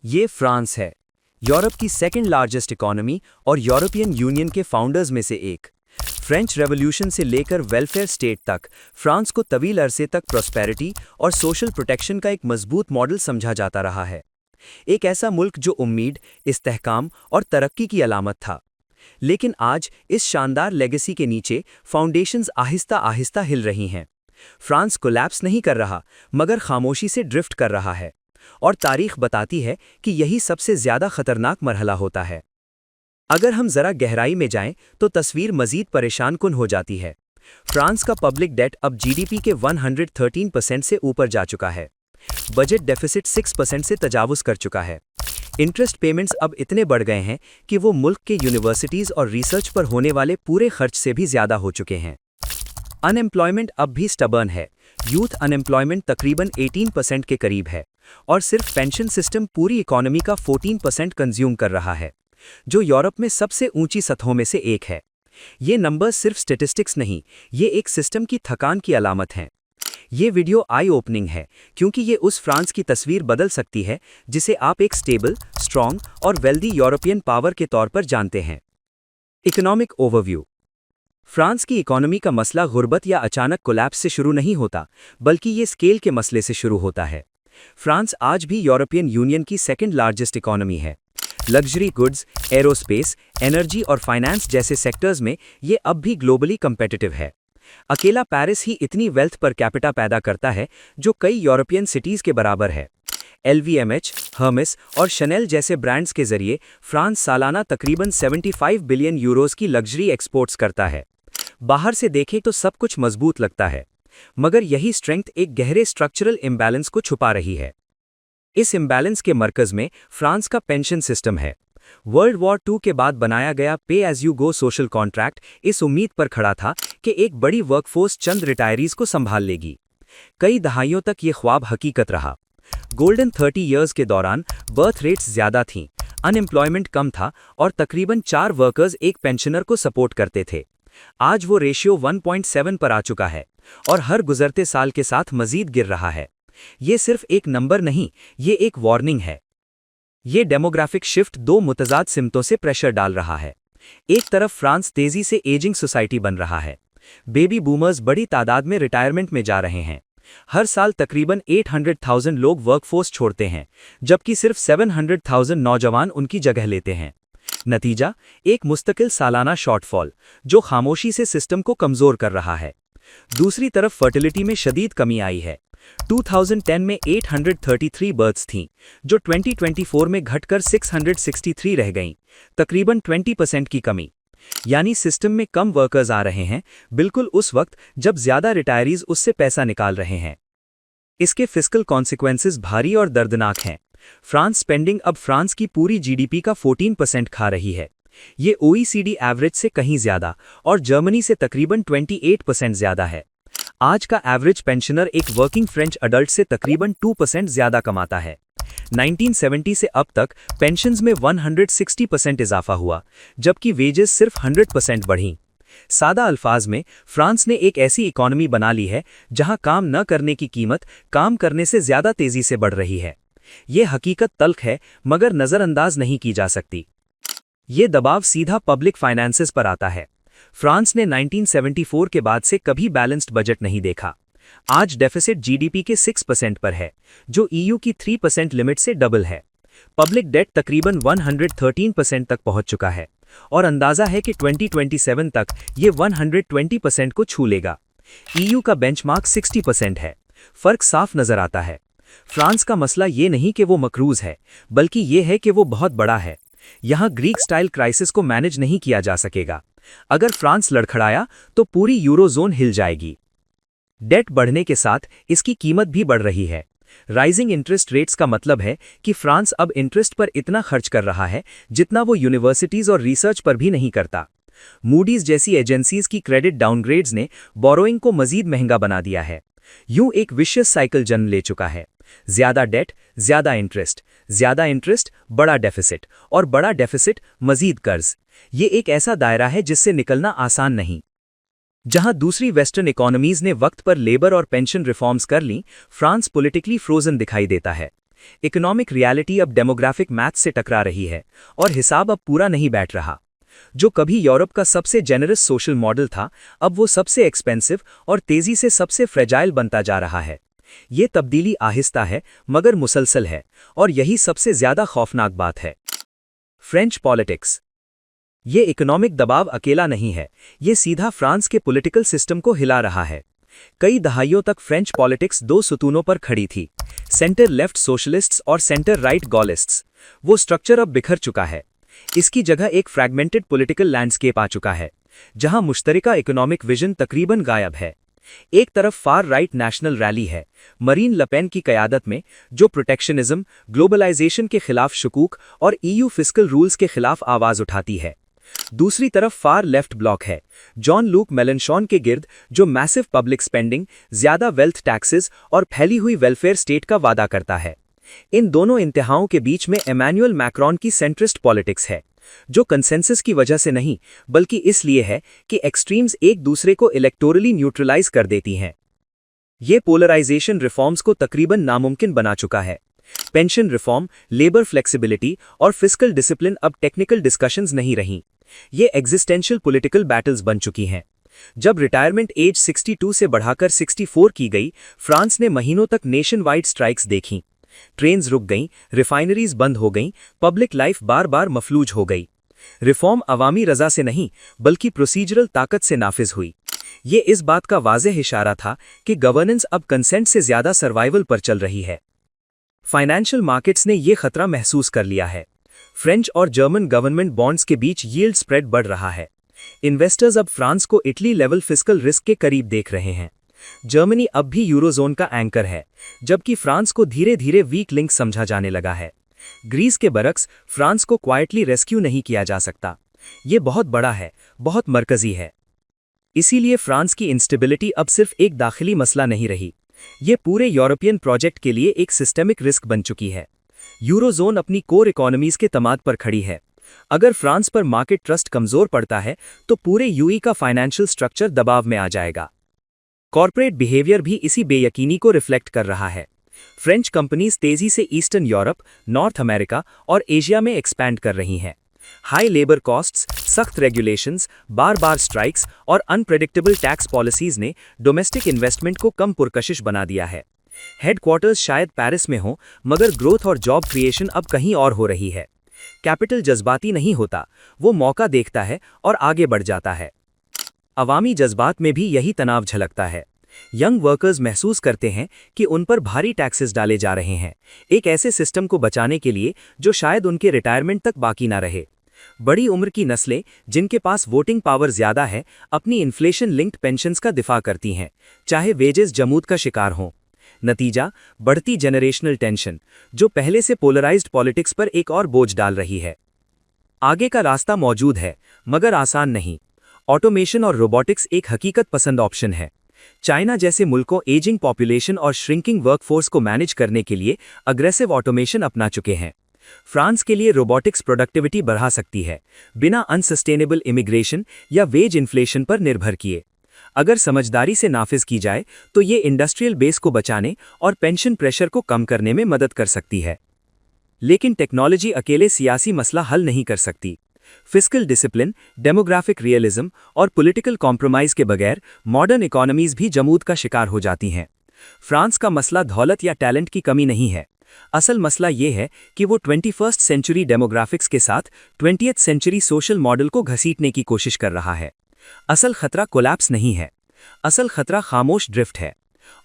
ये फ्रांस है, यूरोप की सेकंड लार्जेस्ट इकोनॉमी और यूरोपियन यूनियन के फाउंडर्स में से एक। फ्रेंच रेवोल्यूशन से लेकर वेलफेयर स्टेट तक फ्रांस को तवील अरसे तक प्रॉस्पेरिटी और सोशल प्रोटेक्शन का एक मजबूत मॉडल समझा जाता रहा है। एक ऐसा मुल्क जो उम्मीद, इस्तेहकाम और तरक्की की अलामत था। लेकिन आज इस शानदार लेगेसी के नीचे फाउंडेशंस आहिस्ता आहिस्ता हिल रही हैं। फ्रांस कोलैप्स नहीं कर रहा, मगर खामोशी से ड्रिफ्ट कर रहा है। और तारीख बताती है कि यही सबसे ज्यादा खतरनाक मरहला होता है। अगर हम जरा गहराई में जाएं तो तस्वीर मजीद परेशानकुन हो जाती है। फ्रांस का पब्लिक डेट अब जीडीपी के 113% से ऊपर जा चुका है। बजट डेफिसिट 6% से तजावुज कर चुका है। इंटरेस्ट पेमेंट्स अब इतने बढ़ गए हैं कि वो मुल्क के यूनिवर्सिटीज और रिसर्च पर होने वाले पूरे खर्च से भी ज्यादा हो चुके हैं। अनएम्प्लॉयमेंट अब भी स्टबर्न है। यूथ अनएम्प्लॉयमेंट तकरीबन 18% के करीब है और सिर्फ पेंशन सिस्टम पूरी इकोनॉमी का 14% कंज्यूम कर रहा है, जो यूरोप में सबसे ऊंची सतहों में से एक है। ये नंबर्स सिर्फ स्टेटिस्टिक्स नहीं, ये एक सिस्टम की थकान की अलामत हैं। ये वीडियो आई ओपनिंग है क्योंकि ये उस फ्रांस की तस्वीर बदल सकती है जिसे आप एक स्टेबल, स्ट्रॉन्ग और वेल्दी यूरोपियन पावर के तौर पर जानते हैं। Economic overview. फ्रांस की इकोनॉमी का मसला गुर्बत या अचानक कोलैप्स से शुरू नहीं होता, बल्कि ये स्केल के मसले से शुरू होता है। फ्रांस आज भी यूरोपियन यूनियन की सेकंड लार्जेस्ट इकोनॉमी है। लग्जरी गुड्स, एरोस्पेस, एनर्जी और फाइनेंस जैसे सेक्टर्स में ये अब भी ग्लोबली कंपेटिटिव है। अकेला पेरिस ही इतनी वेल्थ पर कैपिटा पैदा करता है जो कई यूरोपियन सिटीज के बराबर है। LVMH, हर्मेस और शनेल जैसे ब्रांड्स के जरिए फ्रांस सालाना तकरीबन 75 बिलियन यूरोस की लग्जरी एक्सपोर्ट्स करता है। बाहर से देखें तो सब कुछ मजबूत लगता है, मगर यही स्ट्रेंथ एक गहरे स्ट्रक्चरल इम्बैलेंस को छुपा रही है। इस इम्बैलेंस के मरकज में फ्रांस का पेंशन सिस्टम है। वर्ल्ड वॉर II के बाद बनाया गया pay as you go social contract इस उम्मीद पर खड़ा था कि एक बड़ी वर्कफोर्स चंद रिटायरीज को संभाल लेगी। कई दहाइयों तक ये ख्वाब हकीकत रहा। गोल्डन 30 ईयर्स के दौरान बर्थ रेट्स ज्यादा थीं, अनएम्प्लॉयमेंट कम था और तकरीबन 4 वर्कर्स एक पेंशनर को सपोर्ट करते थे। आज वो रेशियो 1.7 पर आ चुका है और हर गुजरते साल के साथ मजीद गिर रहा है। ये सिर्फ एक नंबर नहीं, ये एक वार्निंग है। ये डेमोग्राफिक शिफ्ट दो मुतजाद सिमतों से प्रेशर डाल रहा है। एक तरफ फ्रांस तेजी से एजिंग सोसाइटी बन रहा है। बेबी बूमर्स बड़ी तादाद में रिटायरमेंट में जा रहे हैं। हर साल तकरीबन 800,000 लोग वर्कफोर्स छोड़ते हैं, जबकि सिर्फ 700,000 नौजवान उनकी जगह लेते हैं। नतीजा, एक मुस्तकिल सालाना शॉर्टफॉल जो खामोशी से सिस्टम को कमजोर कर रहा है। दूसरी तरफ फर्टिलिटी में शदीद कमी आई है। 2010 में 833 बर्थ्स थीं, जो 2024 में घटकर 663 रह गईं, तकरीबन 20% की कमी। यानी सिस्टम में कम वर्कर्स आ रहे हैं, बिल्कुल उस वक्त जब ज्यादा रिटायरीज उससे पैसा निकाल रहे हैं। इसके फिस्कल कॉन्सिक्वेंसेस भारी और दर्दनाक हैं। फ्रांस स्पेंडिंग अब फ्रांस की पूरी जीडीपी का 14% खा रही है। ये OECD एवरेज से कहीं ज्यादा और जर्मनी से तकरीबन 28% ज्यादा है। आज का एवरेज पेंशनर एक वर्किंग फ्रेंच अडल्ट से तकरीबन 2% ज्यादा कमाता है। 1970 से अब तक पेंशन्स में 160% इजाफा हुआ, जबकि वेजेस सिर्फ 100% बढ़ी। सादा अल्फाज में, फ्रांस ने एक ऐसी इकोनॉमी बना ली है जहां काम न करने की कीमत काम करने से ज्यादा तेजी से बढ़ रही है। ये हकीकत तल्ख है, मगर नजरअंदाज नहीं की जा सकती। ये दबाव सीधा पब्लिक फाइनेंसेस पर आता है। फ्रांस ने 1974 के बाद से कभी बैलेंस्ड बजट नहीं देखा। आज डेफिसिट जीडीपी के 6% पर है, जो EU की 3% लिमिट से डबल है। पब्लिक डेट तकरीबन 113% तक पहुंच चुका है और अंदाजा है कि 2027 तक ये 120% को छू लेगा। EU का बेंचमार्क 60% है। फर्क साफ नजर आता है। फ्रांस का मसला ये नहीं कि वो मकरूज है, बल्कि ये है कि वो बहुत बड़ा है। यहाँ ग्रीक स्टाइल क्राइसिस को मैनेज नहीं किया जा सकेगा। अगर फ्रांस लड़खड़ाया तो पूरी यूरोजोन हिल जाएगी। डेट बढ़ने के साथ इसकी कीमत भी बढ़ रही है। राइजिंग इंटरेस्ट रेट्स का मतलब है कि फ्रांस अब इंटरेस्ट पर इतना खर्च कर रहा है जितना वो यूनिवर्सिटीज और रिसर्च पर भी नहीं करता। मूडीज जैसी एजेंसीज की क्रेडिट डाउनग्रेड्स ने बोरोइंग को मजीद महंगा बना दिया है। यूं एक विशियस साइकिल जन्म ले चुका है। ज्यादा डेट, ज्यादा इंटरेस्ट, बड़ा डेफिसिट और बड़ा डेफिसिट, मजीद कर्ज। ये एक ऐसा दायरा है जिससे निकलना आसान नहीं। जहां दूसरी वेस्टर्न इकोनॉमीज ने वक्त पर लेबर और पेंशन रिफॉर्म्स कर लीं, फ्रांस पॉलिटिकली फ्रोजन दिखाई देता है। इकोनॉमिक रियलिटी अब डेमोग्राफिक मैथ्स से टकरा रही है और हिसाब अब पूरा नहीं बैठ रहा। जो कभी यूरोप का सबसे जेनरस सोशल मॉडल था, अब वो सबसे एक्सपेंसिव और तेजी से सबसे फ्रेजाइल बनता जा रहा है। ये तब्दीली आहिस्ता है मगर मुसलसल है, और यही सबसे ज्यादा खौफनाक बात है। French politics. ये इकोनॉमिक दबाव अकेला नहीं है, ये सीधा फ्रांस के पॉलिटिकल सिस्टम को हिला रहा है। कई दहाइयों तक फ्रेंच पॉलिटिक्स दो सुतूनों पर खड़ी थी, सेंटर लेफ्ट सोशलिस्ट्स और सेंटर राइट गॉलिस्ट्स। वो स्ट्रक्चर अब बिखर चुका है। इसकी जगह एक फ्रैगमेंटेड पॉलिटिकल लैंडस्केप आ चुका है, जहां मुश्तरका इकोनॉमिक विजन तकरीबन गायब है। एक तरफ फार राइट नेशनल रैली है, मरीन लपेन की क़यादत में, जो प्रोटेक्शनिज्म, ग्लोबलाइजेशन के खिलाफ शकूक और ईयू फिस्कल रूल्स के खिलाफ आवाज उठाती है। दूसरी तरफ फार लेफ्ट ब्लॉक है, जॉन लूक मेलनशॉन के गिर्द, जो मैसिव पब्लिक स्पेंडिंग, ज्यादा वेल्थ टैक्सेस और फैली हुई वेलफेयर स्टेट का वादा करता है। इन दोनों इंतहाओं के बीच में इमैनुअल मैक्रोन की सेंट्रिस्ट पॉलिटिक्स है, जो कंसेंसस की वजह से नहीं बल्कि इसलिए है कि एक्सट्रीम्स एक दूसरे को इलेक्टोरली न्यूट्रलाइज कर देती हैं। ये पोलराइजेशन रिफॉर्म्स को तकरीबन नामुमकिन बना चुका है। पेंशन रिफॉर्म, लेबर फ्लेक्सिबिलिटी और फिस्कल डिसिप्लिन अब टेक्निकल डिस्कशंस नहीं रहीं, ये एग्जिस्टेंशियल पॉलिटिकल बैटल्स बन चुकी हैं। जब रिटायरमेंट एज 62 से बढ़ाकर 64 की गई, फ्रांस ने महीनों तक नेशन वाइड स्ट्राइक्स देखीं। ट्रेन्स रुक गईं, रिफाइनरीज बंद हो गईं, पब्लिक लाइफ बार बार मफलूज हो गई। रिफॉर्म अवामी रजा से नहीं बल्कि प्रोसीजरल ताकत से नाफिज हुई। ये इस बात का वाज़ेह इशारा था कि गवर्नेंस अब कंसेंट से ज्यादा सर्वाइवल पर चल रही है। फाइनेंशियल मार्केट्स ने ये खतरा महसूस कर लिया है। फ्रेंच और जर्मन गवर्नमेंट बॉन्ड्स के बीच यील्ड स्प्रेड बढ़ रहा है। इन्वेस्टर्स अब फ्रांस को इटली लेवल फिस्कल रिस्क के करीब देख रहे हैं। जर्मनी अब भी यूरोजोन का एंकर है, जबकि फ्रांस को धीरे धीरे वीक लिंक समझा जाने लगा है। ग्रीस के बरक्स फ्रांस को क्वाइटली रेस्क्यू नहीं किया जा सकता। ये बहुत बड़ा है, बहुत मरकजी है। इसीलिए फ्रांस की इंस्टेबिलिटी अब सिर्फ एक दाखिली मसला नहीं रही, ये पूरे यूरोपियन प्रोजेक्ट के लिए एक सिस्टेमिक रिस्क बन चुकी है। यूरोजोन अपनी कोर इकोनॉमीज के तमाद पर खड़ी है। अगर फ्रांस पर मार्केट ट्रस्ट कमजोर पड़ता है तो पूरे यूई का फाइनेंशियल स्ट्रक्चर दबाव में आ जाएगा। कॉर्पोरेट बिहेवियर भी इसी बेयकीनी को रिफ्लेक्ट कर रहा है। फ्रेंच कंपनीज तेजी से ईस्टर्न यूरोप, नॉर्थ अमेरिका और एशिया में एक्सपैंड कर रही हैं। हाई लेबर कॉस्ट्स, सख्त रेगुलेशंस, बार बार स्ट्राइक्स और अनप्रेडिक्टेबल टैक्स पॉलिसीज ने डोमेस्टिक इन्वेस्टमेंट को कम पुरकशिश बना दिया है। हेडक्वार्टर्स शायद पेरिस में हो, मगर ग्रोथ और जॉब क्रिएशन अब कहीं और हो रही है। कैपिटल जज्बाती नहीं होता, वो मौका देखता है और आगे बढ़ जाता है। अवामी जज्बात में भी यही तनाव झलकता है। यंग वर्कर्स महसूस करते हैं कि उन पर भारी टैक्सेस डाले जा रहे हैं, एक ऐसे सिस्टम को बचाने के लिए जो शायद उनके रिटायरमेंट तक बाकी ना रहे। बड़ी उम्र की नस्लें, जिनके पास वोटिंग पावर ज्यादा है, अपनी इन्फ्लेशन लिंक्ड पेंशन्स का दिफा करती हैं, चाहे वेजेस जमूद का शिकार हों। नतीजा, बढ़ती जनरेशनल टेंशन, जो पहले से पोलराइज्ड पॉलिटिक्स पर एक और बोझ डाल रही है। आगे का रास्ता मौजूद है, मगर आसान नहीं। ऑटोमेशन और रोबोटिक्स एक हकीकत पसंद ऑप्शन है। चाइना जैसे मुल्कों एजिंग पॉपुलेशन और श्रिंकिंग वर्कफोर्स को मैनेज करने के लिए अग्रेसिव ऑटोमेशन अपना चुके हैं। फ्रांस के लिए रोबोटिक्स प्रोडक्टिविटी बढ़ा सकती है, बिना अनसस्टेनेबल इमिग्रेशन या वेज इन्फ्लेशन पर निर्भर किए। अगर समझदारी से नाफिज की जाए तो ये इंडस्ट्रियल बेस को बचाने और पेंशन प्रेशर को कम करने में मदद कर सकती है। लेकिन टेक्नोलॉजी अकेले सियासी मसला हल नहीं कर सकती। फिस्कल डिसिप्लिन, डेमोग्राफिक रियलिज्म और पॉलिटिकल कॉम्प्रोमाइज के बगैर मॉडर्न इकोनॉमीज भी जमूद का शिकार हो जाती हैं। फ्रांस का मसला दौलत या टैलेंट की कमी नहीं है। असल मसला ये है कि वो 21st सेंचुरी डेमोग्राफिक्स के साथ 20th सेंचुरी सोशल मॉडल को घसीटने की कोशिश कर रहा है। असल खतरा कोलैप्स नहीं है, असल खतरा खामोश ड्रिफ्ट है।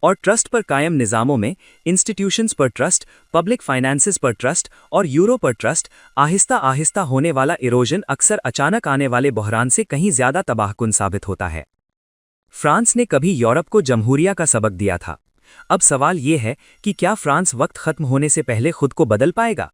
और ट्रस्ट पर कायम निज़ामों में, इंस्टीट्यूशंस पर ट्रस्ट, पब्लिक फाइनेंसेस पर ट्रस्ट और यूरो पर ट्रस्ट, आहिस्ता आहिस्ता होने वाला इरोजन अक्सर अचानक आने वाले बहरान से कहीं ज्यादा तबाहकुन साबित होता है। फ्रांस ने कभी यूरोप को जमहूरिया का सबक दिया था। अब सवाल ये है कि क्या फ्रांस वक्त खत्म होने से पहले खुद को बदल पाएगा?